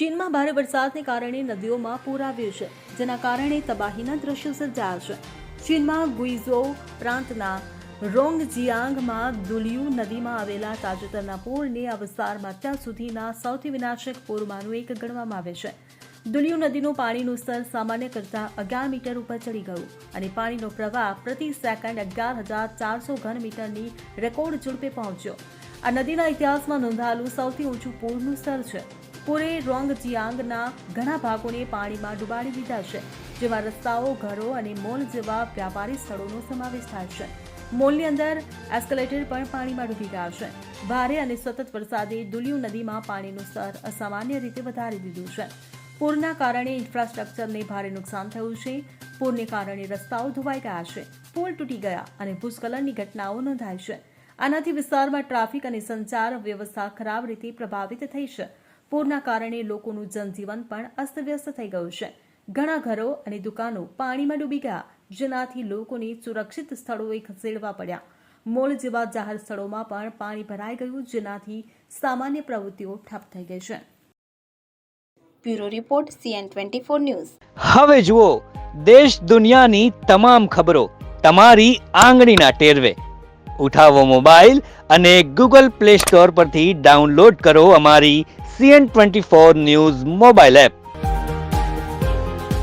ચીનમાં ભારે વરસાદને કારણે નદીઓમાં પૂર આવ્યું છે, જેના કારણે તબાહીના દ્રશ્યો સર્જાયા છે. ચીનમાં ગુઇઝોઉ પ્રાંતના રોંગજિયાંગમાં દુલિયુ નદીમાં આવેલા તાજેતરના પૂરને આ વિસ્તારમાં અત્યાર સુધીના સૌથી વિનાશક પૂરમાંનું એક ગણવામાં આવે છે. દુલિયુ નદીનું પાણીનું સ્તર સામાન્ય કરતાં 11 મીટર ઉપર ચડી ગયું અને પાણીનો પ્રવાહ પ્રતિ સેકન્ડ 11,400 ઘન મીટરની રેકોર્ડ ઝડપે પહોંચ્યો. આ નદીના ઇતિહાસમાં નોંધાયેલું સૌથી ઊંચું પૂરનું સ્તર છે. પૂરે રોંગજિયાંગના ઘણા ભાગોને પાણીમાં ડૂબાડી દીધા છે, જેમાં રસ્તાઓ, ઘરો અને મોલ જેવા વ્યાપારી સ્થળોનો સમાવેશ થાય છે. મોલની અંદર એસ્કેલેટર પણ પાણીમાં ડૂબી ગયા છે. ભારે અને સતત વરસાદે દુલિયુ નદીમાં પાણીનું સ્તર અસામાન્ય રીતે વધારી દીધું છે. પૂરના કારણે ઇન્ફ્રાસ્ટ્રક્ચરને ભારે નુકસાન થયું છે. પૂરને કારણે રસ્તાઓ ધોવાઈ ગયા છે, પુલ તૂટી ગયા અને ભૂસ્ખલનની ઘટનાઓ નોંધાઈ છે. આનાથી વિસ્તારમાં ટ્રાફિક અને સંચાર વ્યવસ્થા ખરાબ રીતે પ્રભાવિત થઈ છે. પૂરના કારણે લોકોનું જનજીવન પણ અસ્તવ્યસ્ત થઈ ગયું છે. ઘણા ઘરો અને દુકાનો પાણીમાં ડૂબી ગયા, જેનાથી લોકોને સુરક્ષિત સ્થળોએ ખસેડવા પડ્યા. મોલ જેવા જાહેર સ્થળોમાં પણ પાણી ભરાઈ ગયું, જેનાથી સામાન્ય પ્રવૃત્તિઓ ઠપ થઈ ગઈ છે. Bureau report CN24 news. હવે જુઓ દેશ દુનિયાની તમામ ખબરો તમારી આંગળીના ટેરવે. ઉઠાવો મોબાઈલ અને Google Play Store પરથી ડાઉનલોડ કરો અમારી CN24 ન્યૂઝ મોબાઈલ એપ.